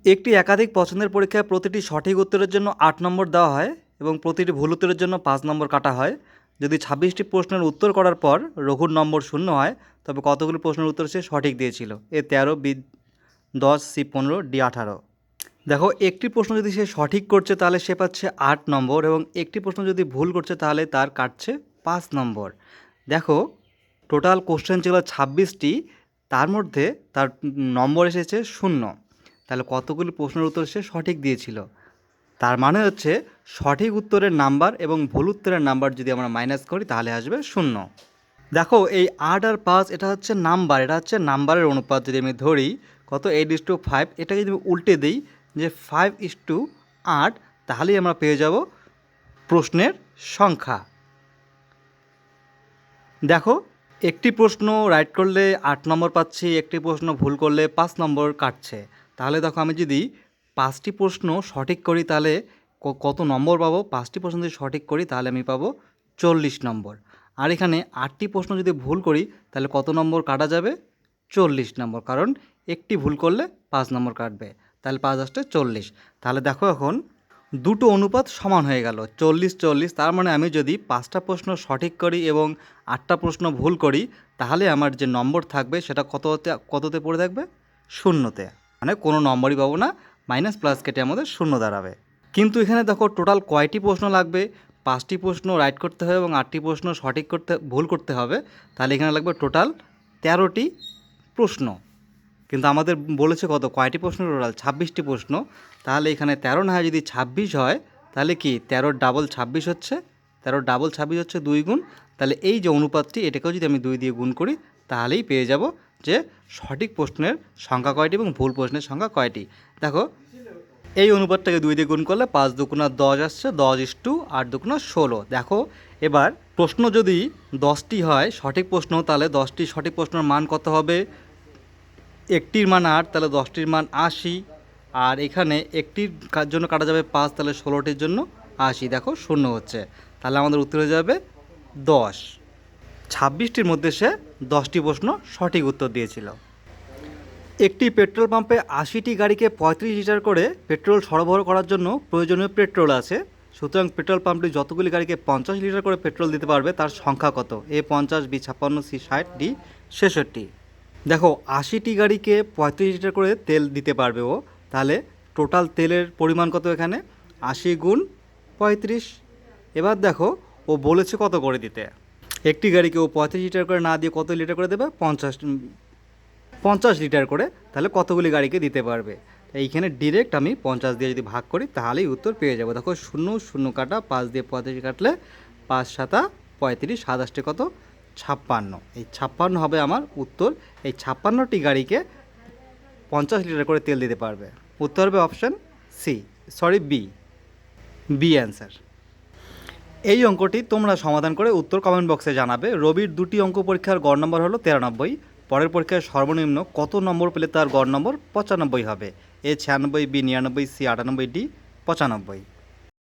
একটি একাধিক পছন্দের পরীক্ষায় প্রতিটি সঠিক উত্তরের জন্য ৮ নম্বর দেওয়া হয় এবং প্রতিটি ভুল উত্তরের জন্য ৫ নম্বর কাটা হয়। যদি ২৬টি প্রশ্নের উত্তর করার পর রঘুর নম্বর ০ হয়, তবে কতগুলি প্রশ্নের উত্তর সে সঠিক দিয়েছিল? এ ১৩, বি ১০, সি ১৫, ডি ১৮। দেখো, একটি প্রশ্ন যদি সে সঠিক করছে তাহলে সে পাচ্ছে ৮ নম্বর এবং একটি প্রশ্ন যদি ভুল করছে তাহলে তার কাটছে ৫ নম্বর। দেখো, টোটাল কোশ্চেন ছিল ২৬টি, তার মধ্যে তার নম্বর এসেছে ০। তাহলে কতগুলি প্রশ্নের উত্তর সে সঠিক দিয়েছিল? তার মানে হচ্ছে সঠিক উত্তরের নাম্বার এবং ভুল উত্তরের নাম্বার যদি আমরা মাইনাস করি তাহলে আসবে ০। দেখো, এই ৮ আর ৫ এটা হচ্ছে নাম্বার, এটা হচ্ছে নাম্বারের অনুপাত। যদি আমি ধরি কত 8:5, এটাকে যদি উল্টে দিই যে 5:8, তাহলেই আমরা পেয়ে যাব প্রশ্নের সংখ্যা। দেখো, একটি প্রশ্ন রাইট করলে ৮ নম্বর পাচ্ছি, একটি প্রশ্ন ভুল করলে ৫ নম্বর কাটছে। তাহলে দেখো, আমি যদি ৫টি প্রশ্ন সঠিক করি তাহলে কত নম্বর পাবো? ৫টি প্রশ্ন যদি সঠিক করি তাহলে আমি পাবো 40 নম্বর। আর এখানে ৮টি প্রশ্ন যদি ভুল করি তাহলে কত নম্বর কাটা যাবে? 40 নম্বর, কারণ একটি ভুল করলে ৫ নম্বর কাটবে। তাহলে ৫ আসতে 40। তাহলে দেখো, এখন দুটো অনুপাত সমান হয়ে গেল, 40-40। তার মানে আমি যদি 5টা প্রশ্ন সঠিক করি এবং 8টা প্রশ্ন ভুল করি তাহলে আমার যে নম্বর থাকবে সেটা কততে পড়ে থাকবে? 0-তে। মানে কোনো নম্বরই পাবো না, মাইনাস প্লাস কেটে আমাদের 0 দাঁড়াবে। কিন্তু এখানে দেখো, টোটাল কয়টি প্রশ্ন লাগবে? 5টি প্রশ্ন রাইট করতে হবে এবং 8টি প্রশ্ন ভুল করতে হবে। তাহলে এখানে লাগবে টোটাল 13টি প্রশ্ন। কিন্তু আমাদের বলেছে কয়টি প্রশ্ন? টোটাল 26টি প্রশ্ন। তাহলে এখানে 13 না হয় যদি 26 হয়, তাহলে কি 13 ডাবল 26 হচ্ছে? 13 ডাবল 26 হচ্ছে 2 গুণ। তাহলে এই যে অনুপাতটি, এটাকেও যদি আমি 2 দিয়ে গুণ করি তাহলেই পেয়ে যাব যে সঠিক প্রশ্নের সংখ্যা কয়টি এবং ভুল প্রশ্নের সংখ্যা কয়টি। দেখো, এই অনুপাতটাকে 2 দিয়ে গুণ করলে 5 দুগুণা 10 আসছে, 10:8 দুগুণা 16। দেখো, এবার প্রশ্ন যদি 10টি হয় সঠিক প্রশ্ন, তাহলে 10টি সঠিক প্রশ্নের মান কত হবে? একটির মান 8, তাহলে 10টির মান 80। আর এখানে একটির জন্য কাটা যাবে 5, তাহলে 16টির জন্য 80। দেখো, 0 হচ্ছে। তাহলে আমাদের উত্তর হয়ে যাবে 10। 26টির মধ্যে সে 10টি প্রশ্ন সঠিক উত্তর দিয়েছিল। একটি পেট্রোল পাম্পে 80টি গাড়িকে 35 লিটার করে পেট্রোল সরবরাহ করার জন্য প্রয়োজনীয় পেট্রোল আছে। সুতরাং পেট্রোল পাম্পটি যতগুলি গাড়িকে 50 লিটার করে পেট্রোল দিতে পারবে তার সংখ্যা কত? এ 50, বি 56, সি 60, ডি 66। দেখো, 80টি গাড়িকে 35 লিটার করে তেল দিতে পারবে ও, তাহলে টোটাল তেলের পরিমাণ কত এখানে? 80 গুণ 35। এবার দেখো, ও বলেছে কত করে দিতে। একটি গাড়িকে ও 35 লিটার করে না দিয়ে কত লিটার করে দেবে? 50 লিটার করে। তাহলে কতগুলি গাড়িকে দিতে পারবে? এইখানে ডিরেক্ট আমি 50 দিয়ে যদি ভাগ করি তাহলেই উত্তর পেয়ে যাব। দেখো, 0 কাটা, 5 দিয়ে 35 কাটলে 5 7 35, 27 কত? 56। এই 56 হবে আমার উত্তর। এই 56টি গাড়িকে 50 লিটার করে তেল দিতে পারবে। উত্তর হবে অপশান সি, বি অ্যান্সার। এই অঙ্কটি তোমরা সমাধান করে উত্তর কমেন্ট বক্সে জানাবে। রবির 2টি অঙ্ক পরীক্ষার গড় নম্বর হলো 93। পরের পরীক্ষায় সর্বনিম্ন কত নম্বর পেলে তার গড় নম্বর 95 হবে? এ 96, বি 99, সি 98, ডি 95।